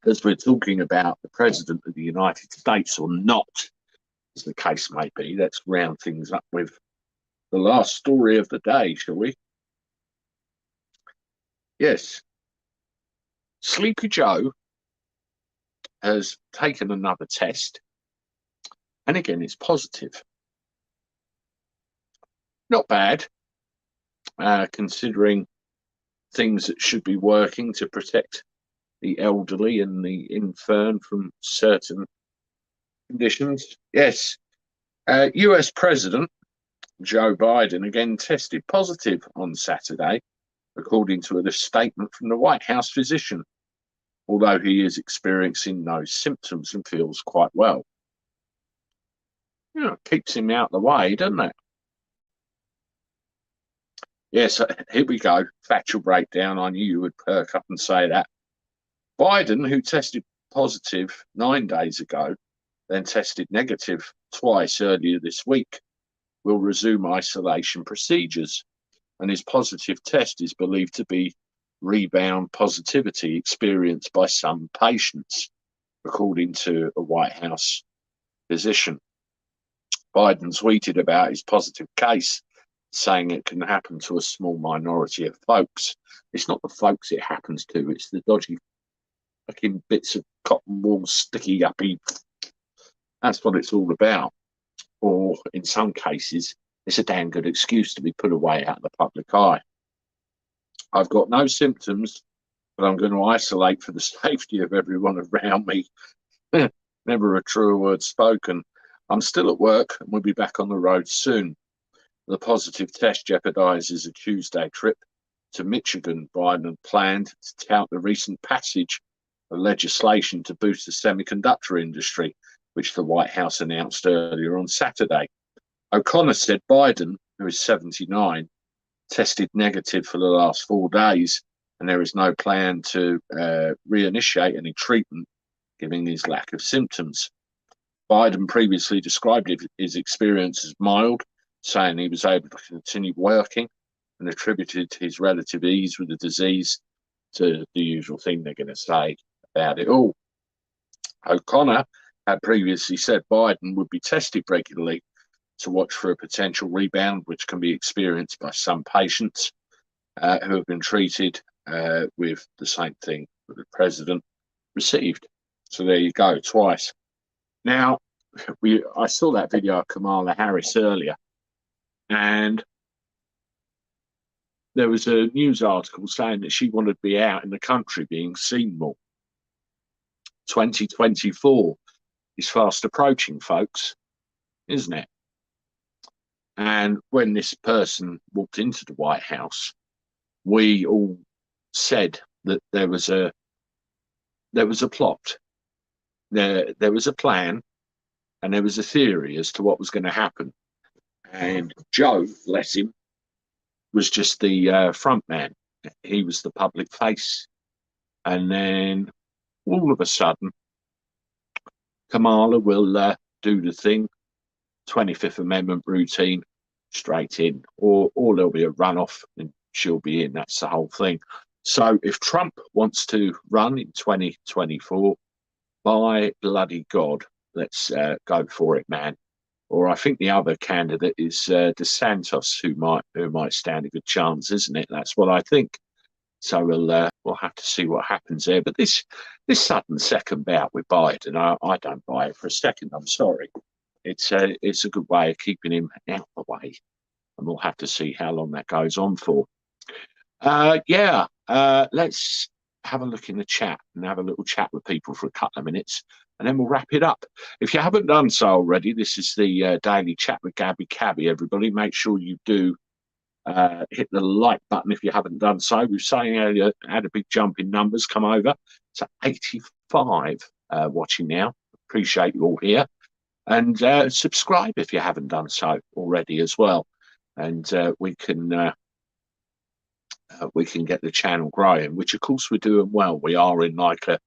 As we're talking about the President of the United States or not, as the case may be, let's round things up with the last story of the day, shall we? Yes. Sleepy Joe has taken another test, and again, it's positive. Not bad, considering things that should be working to protect the elderly and the infirm from certain conditions. Yes. US President Joe Biden again tested positive on Saturday, according to a statement from the White House physician, although he is experiencing no symptoms and feels quite well. Keeps him out of the way, doesn't it? Yes, here we go. Factual breakdown. I knew you would perk up and say that. Biden, who tested positive 9 days ago, then tested negative twice earlier this week, will resume isolation procedures, and his positive test is believed to be rebound positivity experienced by some patients, according to a White House physician. Biden tweeted about his positive case, saying it can happen to a small minority of folks. It's not the folks it happens to, it's the dodgy fucking bits of cotton wool sticky uppy. That's what it's all about. Or in some cases, it's a damn good excuse to be put away out of the public eye. I've got no symptoms, but I'm going to isolate for the safety of everyone around me. Never a truer word spoken. I'm still at work and we'll be back on the road soon. The positive test jeopardizes a Tuesday trip to Michigan. Biden had planned to tout the recent passage of legislation to boost the semiconductor industry, which the White House announced earlier on Saturday. O'Connor said Biden, who is 79, tested negative for the last 4 days, and there is no plan to reinitiate any treatment, given his lack of symptoms. Biden previously described his experience as mild, saying he was able to continue working, and attributed his relative ease with the disease to the usual thing they're going to say about it all. O'Connor had previously said Biden would be tested regularly to watch for a potential rebound, which can be experienced by some patients who have been treated with the same thing that the president received. So there you go, twice. Now, I saw that video of Kamala Harris earlier, and there was a news article saying that she wanted to be out in the country being seen more. 2024 is fast approaching, folks, isn't it? And when this person walked into the White House, we all said that there was a plot, there was a plan, and there was a theory as to what was going to happen. And Joe, bless him, was just the front man. He was the public face. And then all of a sudden, Kamala will do the thing, 25th Amendment routine, straight in, or there'll be a runoff and she'll be in. That's the whole thing. So if Trump wants to run in 2024, by bloody God, let's go for it, man. Or I think the other candidate is DeSantis, who might stand a good chance, isn't it? That's what I think. So we'll have to see what happens there. But this sudden second bout with Biden, I don't buy it for a second. I'm sorry. It's a good way of keeping him out of the way, and we'll have to see how long that goes on for. Let's have a look in the chat and have a little chat with people for a couple of minutes, and then we'll wrap it up. If you haven't done so already, this is the daily chat with Gabby Cabby. Everybody, make sure you do hit the like button if you haven't done so. We've saying earlier had a big jump in numbers come over. So 85 watching now. Appreciate you all here. And subscribe if you haven't done so already as well. And we can get the channel growing, which of course we're doing well. We are in like a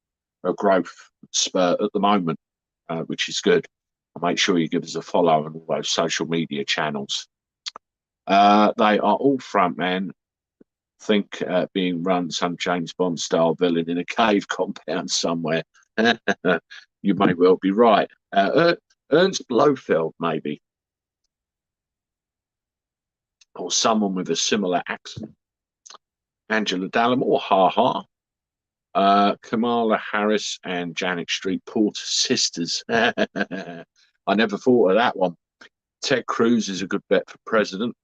growth spurt at the moment, which is good. Make sure you give us a follow on all those social media channels. They are all frontman. Think being run some James Bond style villain in a cave compound somewhere. You may well be right. Ernst Blofeld, maybe. Or someone with a similar accent. Angela Dallimore, ha. Kamala Harris and Janet Street Porter sisters. I never thought of that one. Ted Cruz is a good bet for president.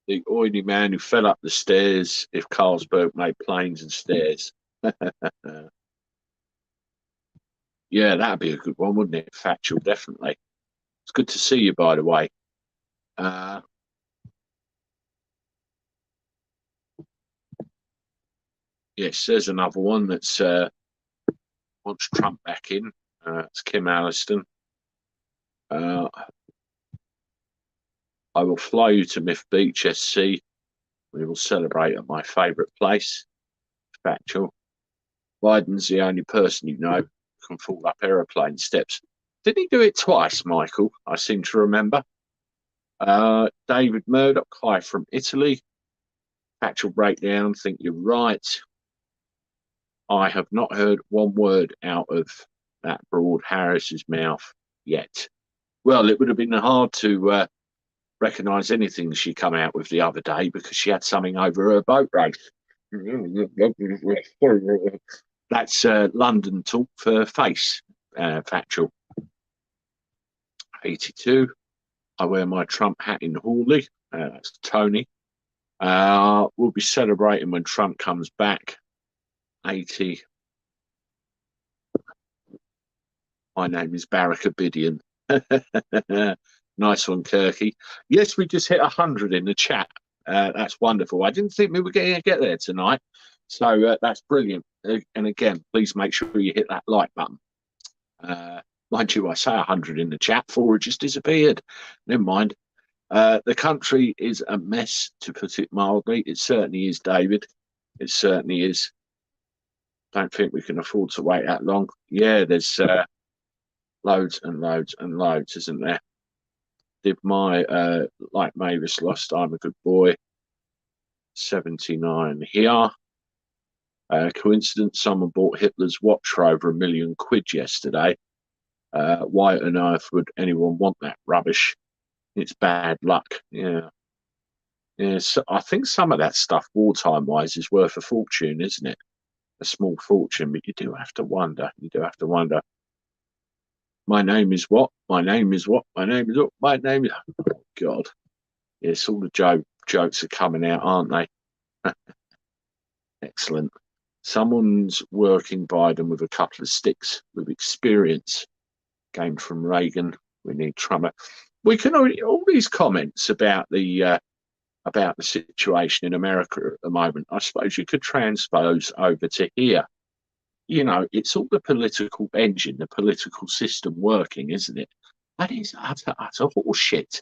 The oily man who fell up the stairs if Carlsberg made planes and stairs. Yeah, that'd be a good one, wouldn't it? Factual, definitely. It's good to see you, by the way. Yes, there's another one that's wants Trump back in. It's Kim Alliston. Uh, I will fly you to Myth Beach, SC. We will celebrate at my favourite place. Factual. Biden's the only person you know who can fall up aeroplane steps. Did he do it twice, Michael? I seem to remember. David Murdoch, hi from Italy. Factual breakdown, think you're right. I have not heard one word out of that broad Harris's mouth yet. Well, it would have been hard to recognise anything she come out with the other day because she had something over her boat race. That's London talk for face, factual. 82. I wear my Trump hat in Hawley. That's Tony. We'll be celebrating when Trump comes back. 80. My name is Barack Abidian. Nice one, Kirky. Yes, we just hit 100 in the chat. That's wonderful. I didn't think we were going to get there tonight. So that's brilliant. And again, please make sure you hit that like button. Mind you, I say 100 in the chat, 4 just disappeared. Never mind. The country is a mess, to put it mildly. It certainly is, David. It certainly is. Don't think we can afford to wait that long. Yeah, there's loads and loads and loads, isn't there? Did my like Mavis lost, I'm a good boy. 79 here. Coincidence, someone bought Hitler's watch for over £1 million yesterday. Why on earth would anyone want that rubbish? It's bad luck. Yeah. Yeah, so I think some of that stuff, wartime wise, is worth a fortune, isn't it? A small fortune, but you do have to wonder. You do have to wonder. My name is what? My name is what? My name is what? My name is. Oh, God. Yes, all the jokes are coming out, aren't they? Excellent. Someone's working Biden with a couple of sticks with experience gained from Reagan. We need Trump. We can all these comments about the situation in America at the moment. I suppose you could transpose over to here. You know, it's all the political engine, the political system working, isn't it? That is utter horseshit.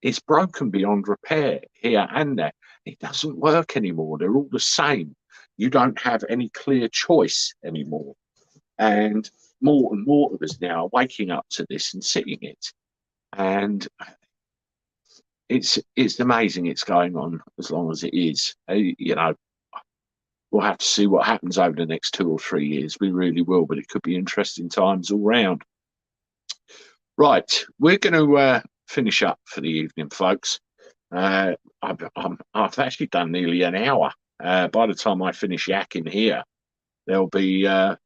It's broken beyond repair here and there. It doesn't work anymore. They're all the same. You don't have any clear choice anymore. And more of us now are waking up to this and seeing it. And it's amazing it's going on as long as it is. You know, we'll have to see what happens over the next 2 or 3 years. We really will, but it could be interesting times all round. Right, we're going to finish up for the evening, folks. I've actually done nearly an hour. By the time I finish yakking here, there will be an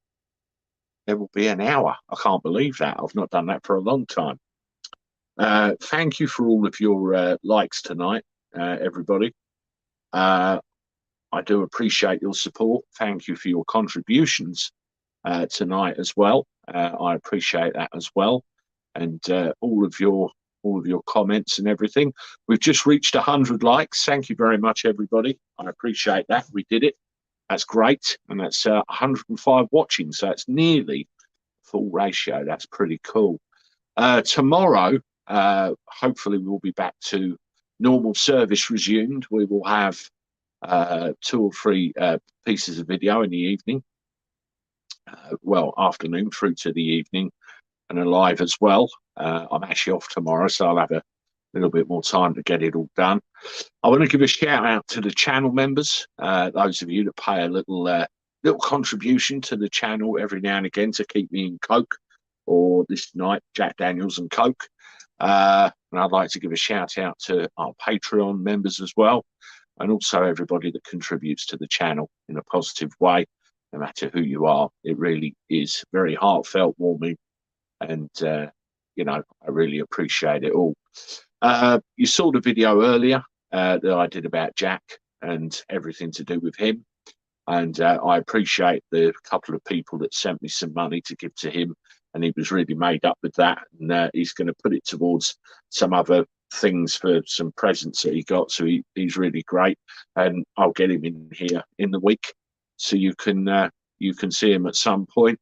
hour. I can't believe that. I've not done that for a long time. Thank you for all of your likes tonight, everybody. I do appreciate your support. Thank you for your contributions tonight as well. I appreciate that as well, and all of your comments and everything. We've just reached 100 likes. Thank you very much, everybody. I appreciate that. We did it. That's great, and that's 105 watching. So it's nearly full ratio. That's pretty cool. Tomorrow, hopefully, we'll be back to normal service resumed. We will have 2 or 3 pieces of video in the evening, afternoon through to the evening, and a live as well. I'm actually off tomorrow, so I'll have a little bit more time to get it all done. I want to give a shout out to the channel members, those of you that pay a little contribution to the channel every now and again to keep me in Coke, or this night Jack Daniels and Coke. And I'd like to give a shout out to our Patreon members as well, and also everybody that contributes to the channel in a positive way, no matter who you are. It really is very heartfelt, warming, and I really appreciate it all. You saw the video earlier that I did about Jack and everything to do with him, and I appreciate the couple of people that sent me some money to give to him, and he was really made up with that, and he's going to put it towards some other things for some presents that he got. So he's really great, and I'll get him in here in the week so you can see him at some point.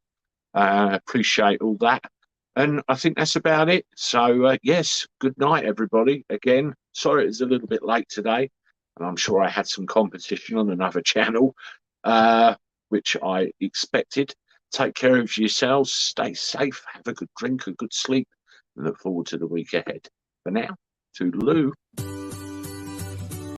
Appreciate all that. And I think that's about it. So, yes, good night, everybody. Again, sorry it was a little bit late today. And I'm sure I had some competition on another channel, which I expected. Take care of yourselves. Stay safe. Have a good drink, a good sleep. And look forward to the week ahead. For now, toodaloo.